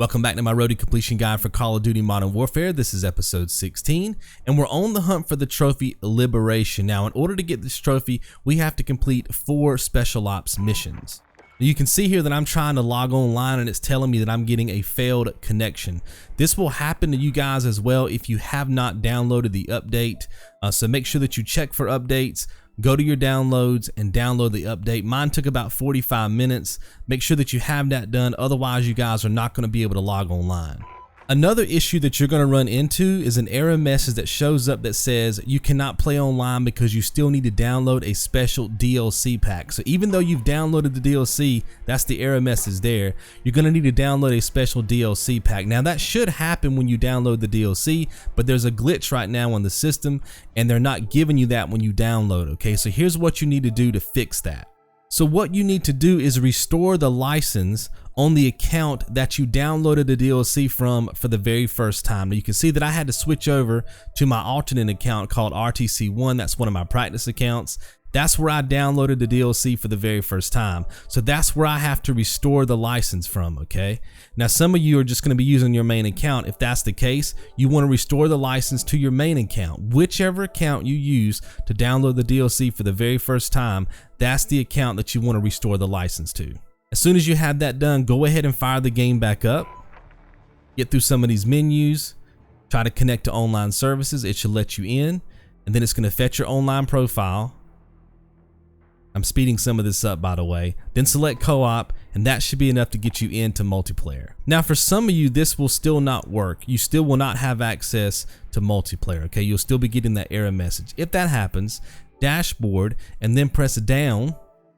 Welcome back to my road to completion guide for Call of Duty Modern Warfare. This is episode 16, and we're on the hunt for the trophy Liberation. Now, in order to get this trophy, we have to complete 4 special ops missions. You can see here that I'm trying to log online and it's telling me that I'm getting a failed connection. This will happen to you guys as well if you have not downloaded the update. So make sure that you check for updates. Go to your downloads and download the update. Mine took about 45 minutes. Make sure that you have that done. Otherwise, you guys are not going to be able to log online. Another issue that you're going to run into is an error message that shows up that says you cannot play online because you still need to download a special DLC pack. So even though you've downloaded the DLC, that's the error message there. You're going to need to download a special DLC pack. Now that should happen when you download the DLC, but there's a glitch right now on the system and they're not giving you that when you download. Okay, so here's what you need to do to fix that. So what you need to do is restore the license on the account that you downloaded the DLC from for the very first time. Now you can see that I had to switch over to my alternate account called RTC1. That's one of my practice accounts. That's where I downloaded the DLC for the very first time. So that's where I have to restore the license from, okay? Now some of you are just gonna be using your main account. If that's the case, you wanna restore the license to your main account. Whichever account you use to download the DLC for the very first time, that's the account that you wanna restore the license to. As soon as you have that done, go ahead and fire the game back up. Get through some of these menus, try to connect to online services. It should let you in, and then it's gonna fetch your online profile. I'm speeding some of this up, by the way. Then select co-op, and that should be enough to get you into multiplayer. Now, for some of you, this will still not work. You still will not have access to multiplayer, okay? You'll still be getting that error message. If that happens, dashboard, and then press down.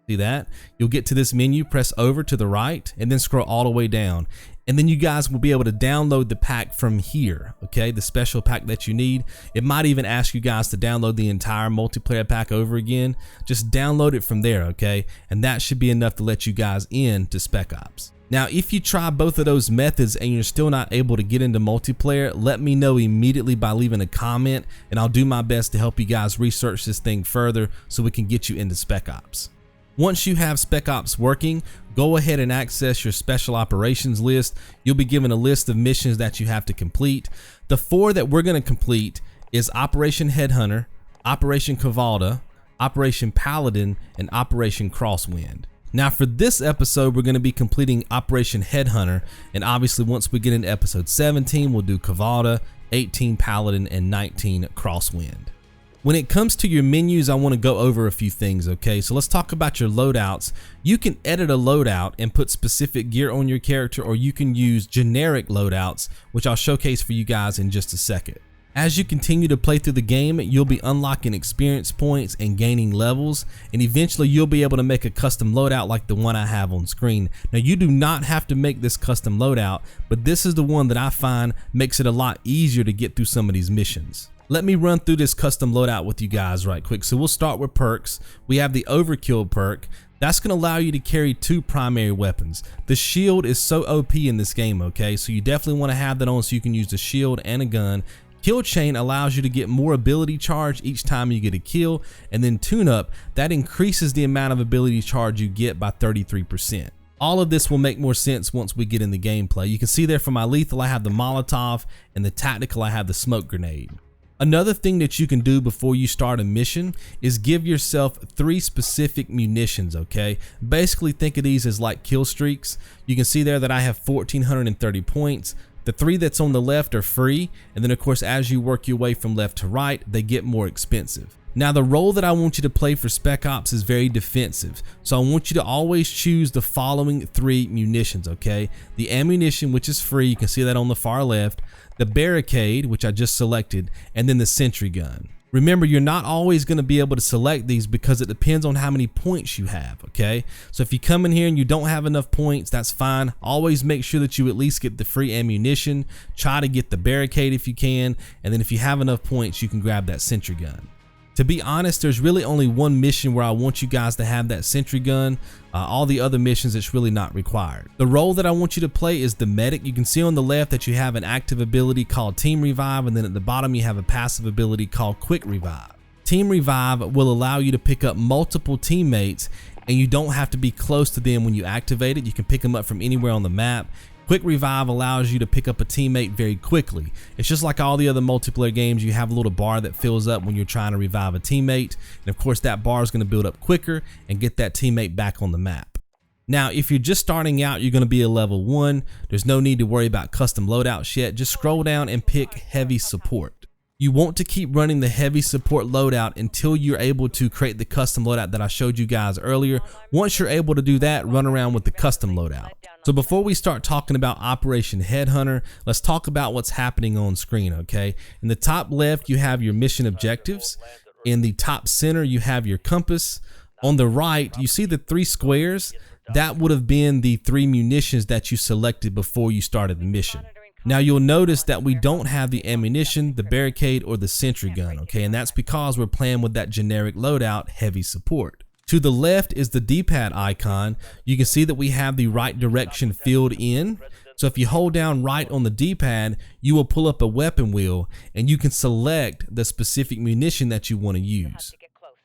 See that? You'll get to this menu, press over to the right, and then scroll all the way down. And then you guys will be able to download the pack from here, okay? The special pack that you need. It might even ask you guys to download the entire multiplayer pack over again. Just download it from there, okay? And that should be enough to let you guys in to Spec Ops. Now, if you try both of those methods and you're still not able to get into multiplayer, let me know immediately by leaving a comment, and I'll do my best to help you guys research this thing further so we can get you into Spec Ops. Once you have Spec Ops working, go ahead and access your special operations list. You'll be given a list of missions that you have to complete. The 4 that we're going to complete is Operation Headhunter, Operation Cavalda, Operation Paladin, and Operation Crosswind. Now for this episode, we're going to be completing Operation Headhunter, and obviously once we get into episode 17, we'll do Cavalda, 18 Paladin, and 19 Crosswind. When it comes to your menus, I want to go over a few things, okay? So let's talk about your loadouts. You can edit a loadout and put specific gear on your character, or you can use generic loadouts, which I'll showcase for you guys in just a second. As you continue to play through the game, you'll be unlocking experience points and gaining levels, and eventually you'll be able to make a custom loadout like the one I have on screen. Now you do not have to make this custom loadout, but this is the one that I find makes it a lot easier to get through some of these missions. Let me run through this custom loadout with you guys right quick. So we'll start with perks. We have the Overkill perk. That's going to allow you to carry 2 primary weapons. The shield is so OP in this game, okay? So you definitely want to have that on so you can use the shield and a gun. Kill chain allows you to get more ability charge each time you get a kill. And then tune up, that increases the amount of ability charge you get by 33%. All of this will make more sense once we get in the gameplay. You can see there for my lethal, I have the Molotov, and the tactical, I have the smoke grenade. Another thing that you can do before you start a mission is give yourself 3 specific munitions, okay? Basically think of these as like kill streaks. You can see there that I have 1,430 points. The 3 that's on the left are free, and then of course as you work your way from left to right, they get more expensive. Now the role that I want you to play for Spec Ops is very defensive, so I want you to always choose the following 3 munitions, okay? The ammunition, which is free, you can see that on the far left, the barricade, which I just selected, and then the sentry gun. Remember, you're not always going to be able to select these because it depends on how many points you have, okay? So if you come in here and you don't have enough points, that's fine. Always make sure that you at least get the free ammunition. Try to get the barricade if you can, and then if you have enough points, you can grab that sentry gun. To be honest, there's really only one mission where I want you guys to have that sentry gun. All the other missions, it's really not required. The role that I want you to play is the medic. You can see on the left that you have an active ability called Team Revive, and then at the bottom you have a passive ability called Quick Revive. Team Revive will allow you to pick up multiple teammates, and you don't have to be close to them when you activate it. You can pick them up from anywhere on the map, Quick revive allows you to pick up a teammate very quickly. It's just like all the other multiplayer games. You have a little bar that fills up when you're trying to revive a teammate. And of course that bar is going to build up quicker and get that teammate back on the map. Now, if you're just starting out, you're going to be a level 1. There's no need to worry about custom loadouts yet. Just scroll down and pick heavy support. You want to keep running the heavy support loadout until you're able to create the custom loadout that I showed you guys earlier. Once you're able to do that, run around with the custom loadout. So before we start talking about Operation Headhunter, let's talk about what's happening on screen, okay? In the top left, you have your mission objectives. In the top center, you have your compass. On the right, you see the 3 squares? That would have been the 3 munitions that you selected before you started the mission. Now you'll notice that we don't have the ammunition, the barricade, or the sentry gun, okay? And that's because we're playing with that generic loadout, heavy support. To the left is the D-pad icon. You can see that we have the right direction filled in. So if you hold down right on the D-pad, you will pull up a weapon wheel and you can select the specific munition that you want to use.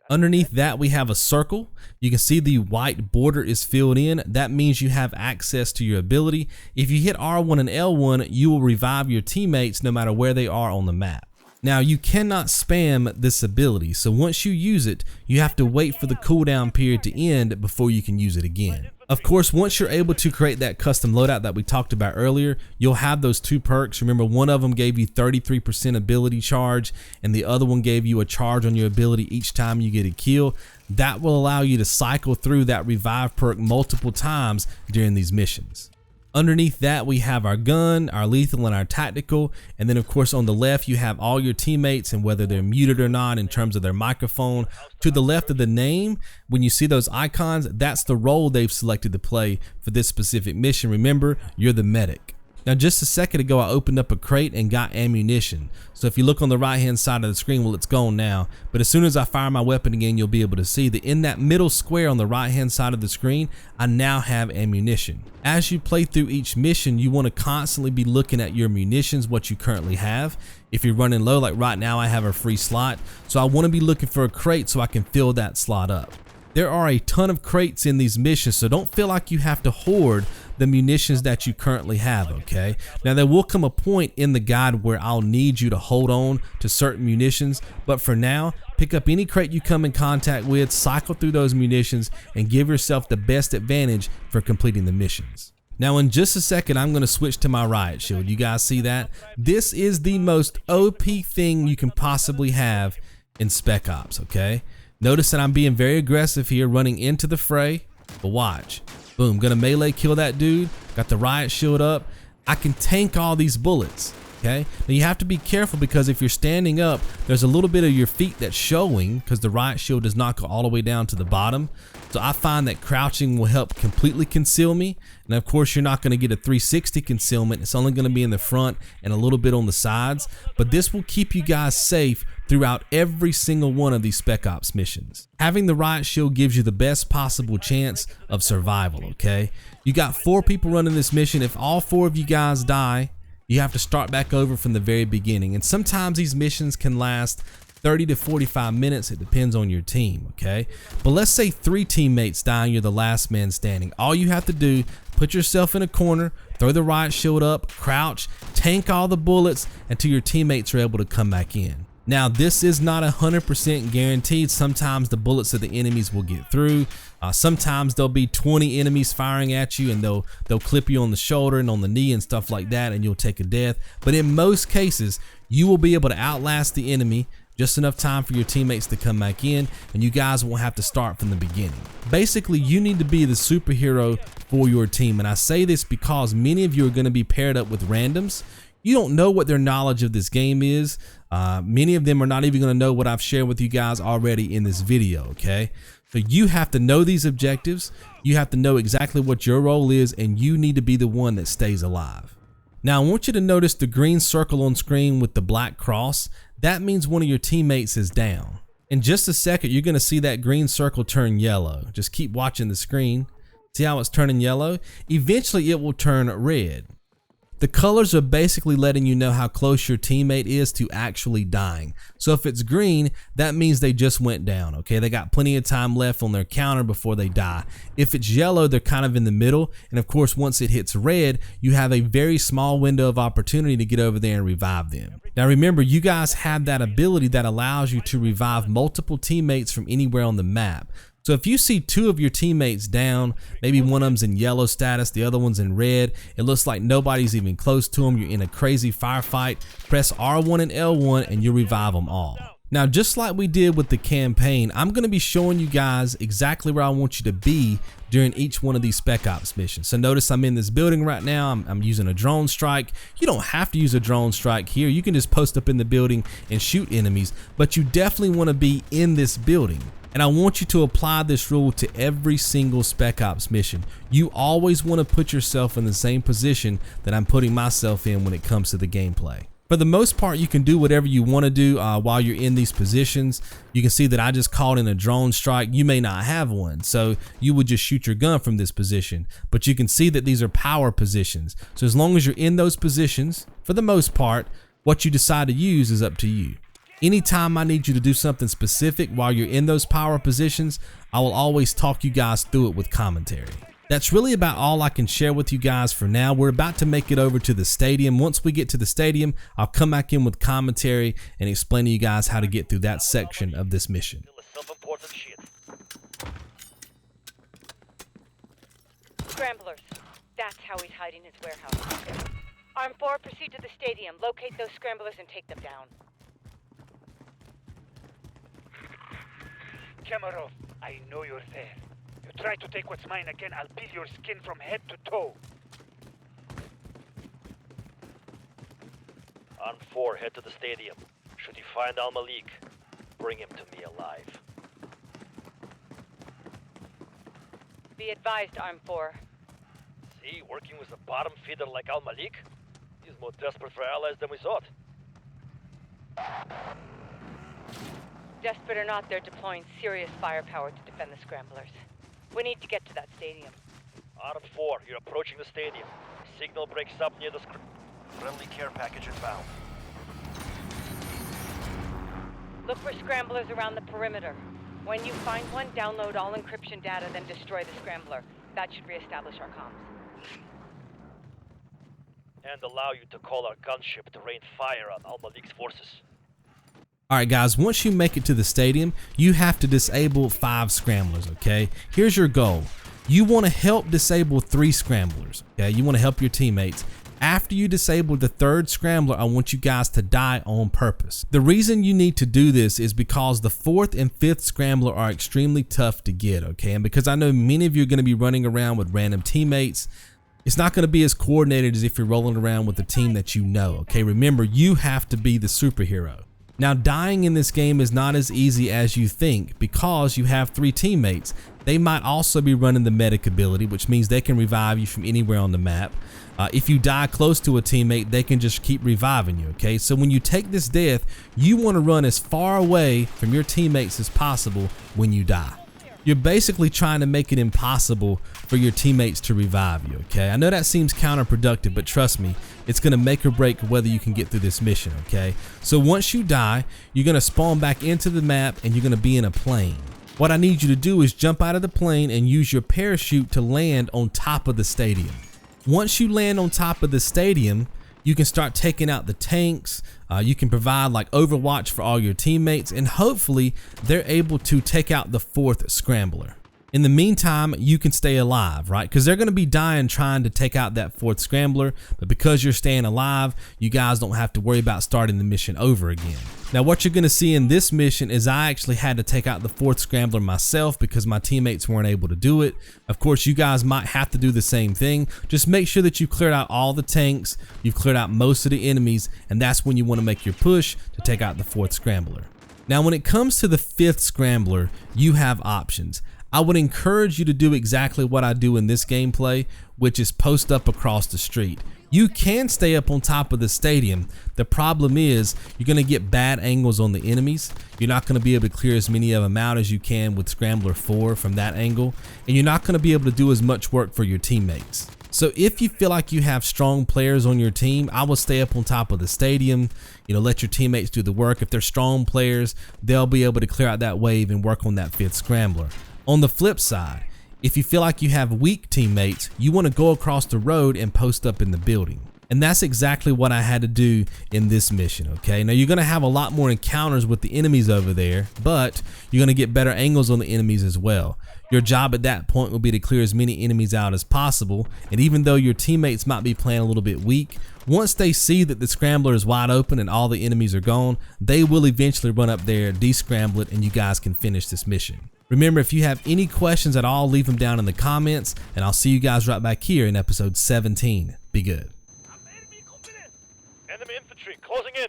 Underneath that, we have a circle. You can see the white border is filled in. That means you have access to your ability. If you hit R1 and L1, you will revive your teammates no matter where they are on the map. Now, you cannot spam this ability, so once you use it, you have to wait for the cooldown period to end before you can use it again. Of course, once you're able to create that custom loadout that we talked about earlier, you'll have those 2 perks. Remember, one of them gave you 33% ability charge, and the other one gave you a charge on your ability each time you get a kill. That will allow you to cycle through that revive perk multiple times during these missions. Underneath that, we have our gun, our lethal, and our tactical. And then of course on the left, you have all your teammates and whether they're muted or not in terms of their microphone. To the left of the name, when you see those icons, that's the role they've selected to play for this specific mission. Remember, you're the medic. Now, just a second ago, I opened up a crate and got ammunition. So if you look on the right hand side of the screen, well, it's gone now. But as soon as I fire my weapon again, you'll be able to see that in that middle square on the right hand side of the screen, I now have ammunition. As you play through each mission, you want to constantly be looking at your munitions, what you currently have. If you're running low, like right now, I have a free slot. So I want to be looking for a crate so I can fill that slot up. There are a ton of crates in these missions, so don't feel like you have to hoard the munitions that you currently have, okay? Now, there will come a point in the guide where I'll need you to hold on to certain munitions, but for now, pick up any crate you come in contact with, cycle through those munitions, and give yourself the best advantage for completing the missions. Now, in just a second, I'm going to switch to my riot shield. You guys see that? This is the most OP thing you can possibly have in Spec Ops, okay? Notice that I'm being very aggressive here, running into the fray, but watch. Boom, gonna melee kill that dude, got the riot shield up. I can tank all these bullets, okay? Now you have to be careful because if you're standing up, there's a little bit of your feet that's showing because the riot shield does not go all the way down to the bottom. So I find that crouching will help completely conceal me. And of course, you're not gonna get a 360 concealment. It's only gonna be in the front and a little bit on the sides, but this will keep you guys safe throughout every single one of these Spec Ops missions. Having the riot shield gives you the best possible chance of survival, okay? You got 4 people running this mission. If all 4 of you guys die, you have to start back over from the very beginning. And sometimes these missions can last 30 to 45 minutes. It depends on your team, okay? But let's say 3 teammates die and you're the last man standing. All you have to do, put yourself in a corner, throw the riot shield up, crouch, tank all the bullets until your teammates are able to come back in. Now, this is not 100% guaranteed. Sometimes the bullets of the enemies will get through. Sometimes there'll be 20 enemies firing at you and they'll clip you on the shoulder and on the knee and stuff like that, and you'll take a death. But in most cases, you will be able to outlast the enemy, just enough time for your teammates to come back in, and you guys won't have to start from the beginning. Basically, you need to be the superhero for your team, and I say this because many of you are going to be paired up with randoms. You don't know what their knowledge of this game is. Many of them are not even going to know what I've shared with you guys already in this video, okay? So you have to know these objectives. You have to know exactly what your role is, and you need to be the one that stays alive. Now, I want you to notice the green circle on screen with the black cross. That means one of your teammates is down. In just a second, you're going to see that green circle turn yellow. Just keep watching the screen. See how it's turning yellow? Eventually, it will turn red. The colors are basically letting you know how close your teammate is to actually dying. So if it's green, that means they just went down, okay? They got plenty of time left on their counter before they die. If it's yellow, they're kind of in the middle. And of course, once it hits red, you have a very small window of opportunity to get over there and revive them. Now remember, you guys have that ability that allows you to revive multiple teammates from anywhere on the map. So if you see two of your teammates down, maybe one of them's in yellow status, the other one's in red, it looks like nobody's even close to them, you're in a crazy firefight, press R1 and L1 and you'll revive them all. Now, just like we did with the campaign, I'm going to be showing you guys exactly where I want you to be during each one of these Spec Ops missions. So notice I'm in this building right now. I'm using a drone strike. You don't have to use a drone strike here. You can just post up in the building and shoot enemies, but you definitely want to be in this building. And I want you to apply this rule to every single Spec Ops mission. You always want to put yourself in the same position that I'm putting myself in when it comes to the gameplay. For the most part, you can do whatever you want to do while you're in these positions. You can see that I just called in a drone strike. You may not have one, so you would just shoot your gun from this position. But you can see that these are power positions. So as long as you're in those positions, for the most part, what you decide to use is up to you. Anytime I need you to do something specific while you're in those power positions, I will always talk you guys through it with commentary. That's really about all I can share with you guys for now. We're about to make it over to the stadium. Once we get to the stadium, I'll come back in with commentary and explain to you guys how to get through that section of this mission. Scramblers. That's how he's hiding his warehouse. Arm 4, proceed to the stadium. Locate those scramblers and take them down. Kamarov, I know you're there. You try to take what's mine again, I'll peel your skin from head to toe. On 4, head to the stadium. Should you find Al-Malik, bring him to me alive. Be advised, Arm 4. See, working with a bottom feeder like Al-Malik? He's more desperate for allies than we thought. Desperate or not, they're deploying serious firepower to defend the scramblers. We need to get to that stadium. Arm 4, you're approaching the stadium. Signal breaks up near the friendly care package inbound. Look for scramblers around the perimeter. When you find one, download all encryption data, then destroy the scrambler. That should reestablish our comms. And allow you to call our gunship to rain fire on Al-Malik's forces. Alright guys, once you make it to the stadium, you have to disable 5 scramblers, okay? Here's your goal. You want to help disable 3 scramblers, okay? You want to help your teammates. After you disable the 3rd scrambler, I want you guys to die on purpose. The reason you need to do this is because the 4th and 5th scrambler are extremely tough to get, okay? And because I know many of you are going to be running around with random teammates, it's not going to be as coordinated as if you're rolling around with a team that you know, okay? Remember, you have to be the superhero. Now, dying in this game is not as easy as you think because you have 3 teammates. They might also be running the medic ability, which means they can revive you from anywhere on the map. If you die close to a teammate, they can just keep reviving you, okay? So when you take this death, you want to run as far away from your teammates as possible when you die. You're basically trying to make it impossible for your teammates to revive you, okay? I know that seems counterproductive, but trust me, it's gonna make or break whether you can get through this mission, okay? So once you die, you're gonna spawn back into the map and you're gonna be in a plane. What I need you to do is jump out of the plane and use your parachute to land on top of the stadium. Once you land on top of the stadium, you can start taking out the tanks. You can provide like overwatch for all your teammates, and hopefully they're able to take out the 4th scrambler. In the meantime, you can stay alive, right? Because they're going to be dying trying to take out that 4th scrambler, but because you're staying alive, you guys don't have to worry about starting the mission over again. Now, what you're going to see in this mission is I actually had to take out the 4th scrambler myself because my teammates weren't able to do it. Of course, you guys might have to do the same thing. Just make sure that you've cleared out all the tanks, you've cleared out most of the enemies, and that's when you want to make your push to take out the 4th scrambler. Now, when it comes to the 5th scrambler, you have options. I would encourage you to do exactly what I do in this gameplay, which is post up across the street. You can stay up on top of the stadium. The problem is you're going to get bad angles on the enemies. You're not going to be able to clear as many of them out as you can with Scrambler 4 from that angle, and you're not going to be able to do as much work for your teammates. So if you feel like you have strong players on your team, I will stay up on top of the stadium, let your teammates do the work. If they're strong players, they'll be able to clear out that wave and work on that 5th scrambler. On the flip side, if you feel like you have weak teammates, you want to go across the road and post up in the building. And that's exactly what I had to do in this mission, okay? Now you're gonna have a lot more encounters with the enemies over there, but you're gonna get better angles on the enemies as well. Your job at that point will be to clear as many enemies out as possible, and even though your teammates might be playing a little bit weak, once they see that the scrambler is wide open and all the enemies are gone, they will eventually run up there, descramble it, and you guys can finish this mission. Remember, if you have any questions at all, leave them down in the comments, and I'll see you guys right back here in episode 17. Be good. Enemy infantry closing in.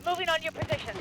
Moving on your position.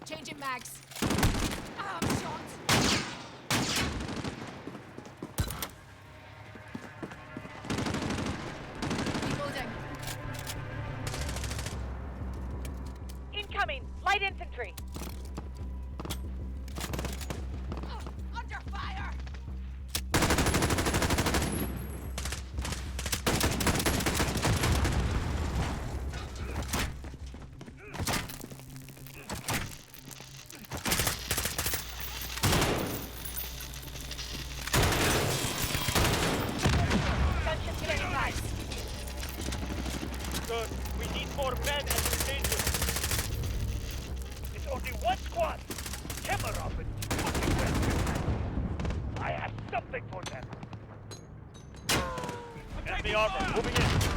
Changing mags. Ah, I'm shot. Reloading. Incoming! Light infantry! Under fire! Good. We need more men at the station. It's only one squad. Kemerov and fucking West. I have something for them. Enemy armor, moving in.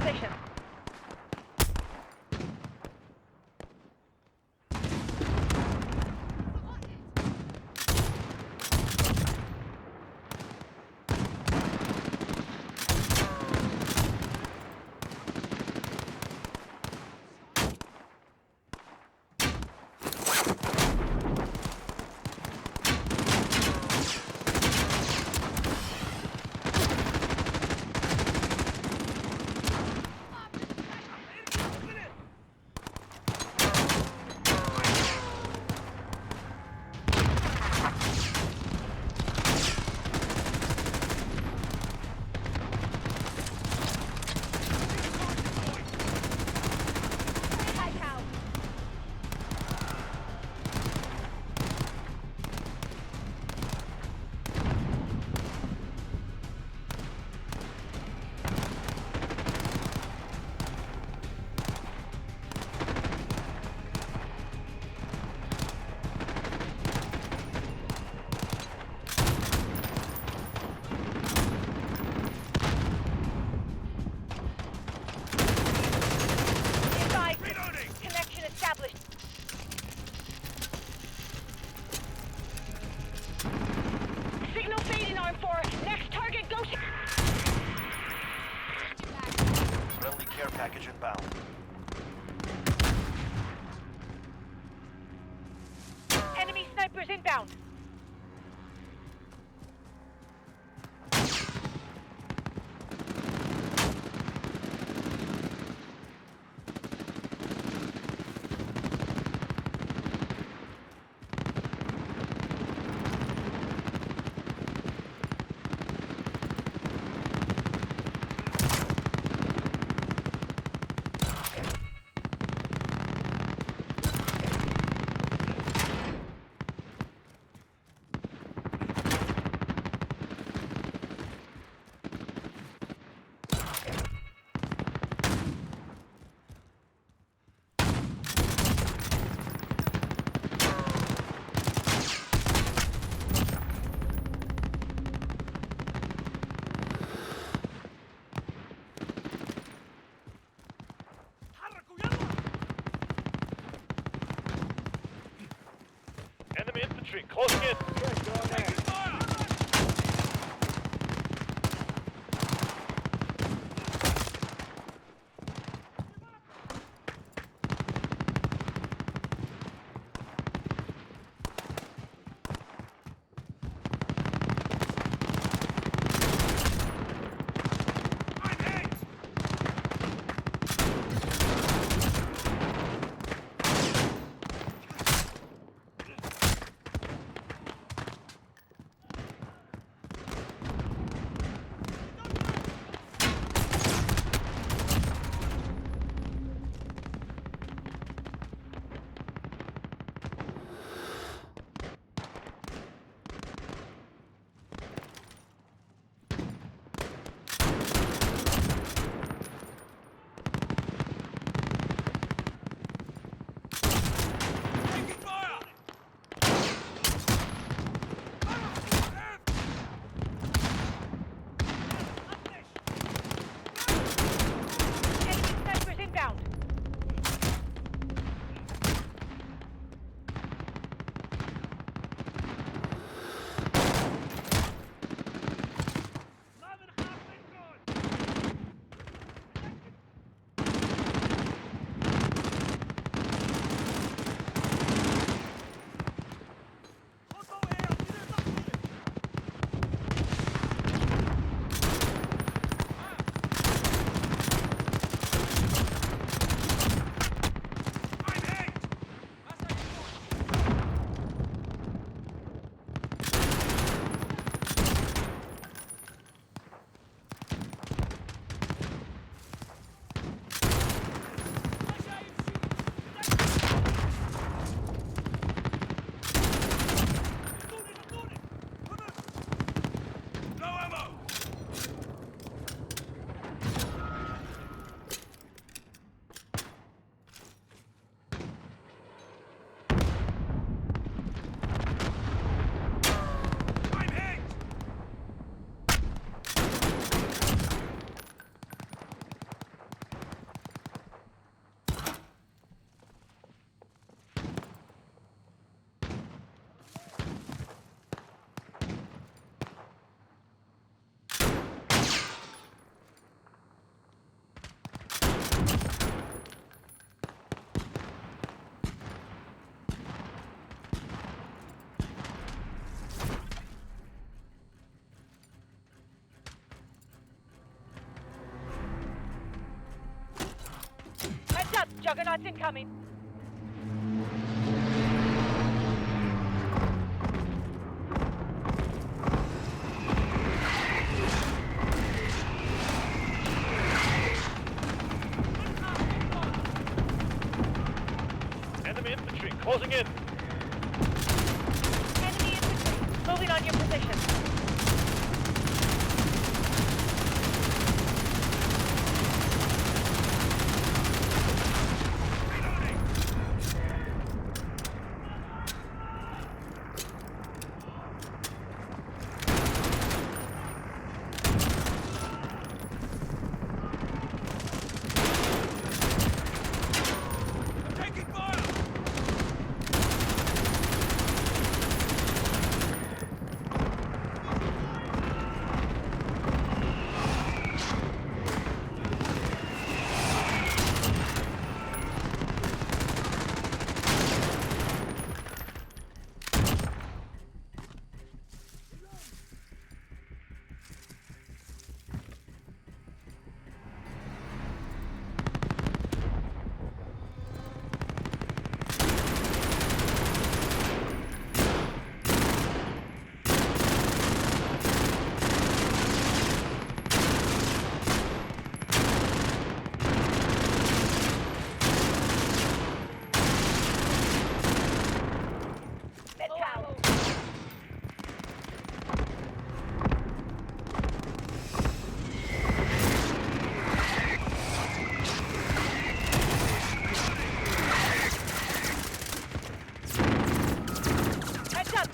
position. Signal fading on 4. Next target, go. Friendly care package inbound. Enemy snipers inbound. Enemy infantry, closing in. Juggernauts incoming. Enemy infantry closing in. Enemy infantry, moving on your position.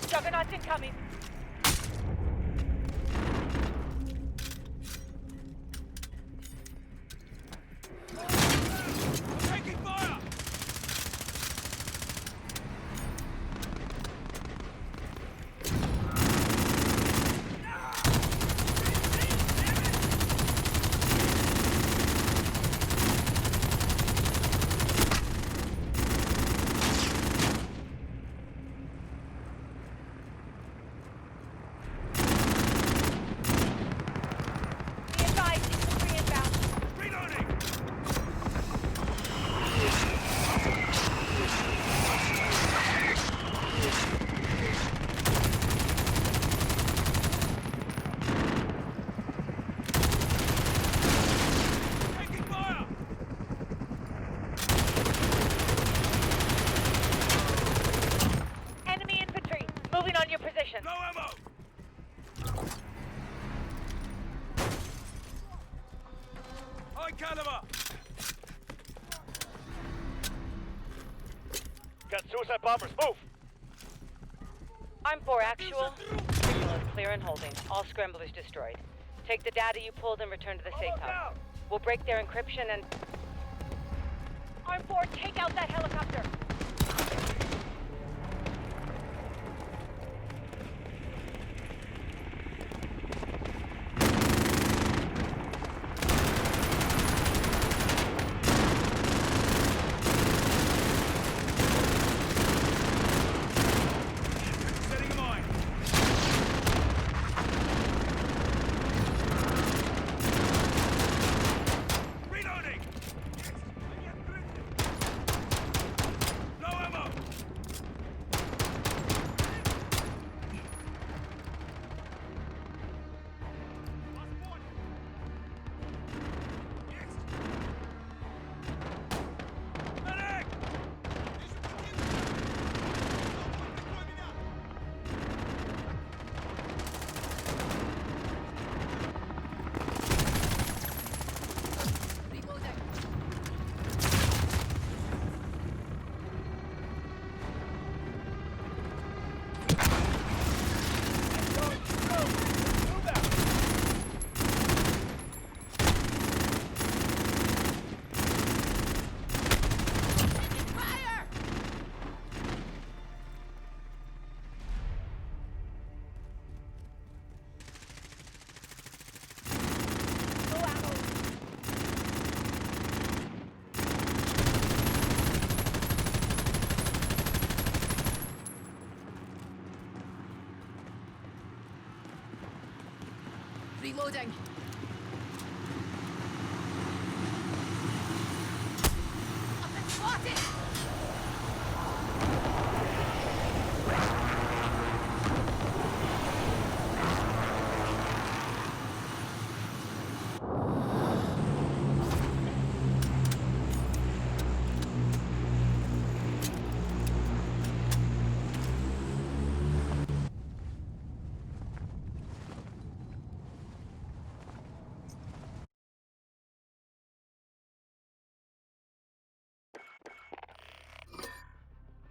Juggernauts incoming. Taking fire! Be advised, infantry inbound. Reloading! Taking fire! Enemy infantry, moving on your position. Low ammo! High caliber! Got suicide bombers. Move. I'm 4 actual. Signal is clear and holding. All scramblers destroyed. Take the data you pulled and return to the safe house. We'll break their encryption and... Arm 4, take out that helicopter! Setting a mine! Reloading! Low ammo! Medic! Reloading. Fire! Low ammo. Reloading. Up in Spotted!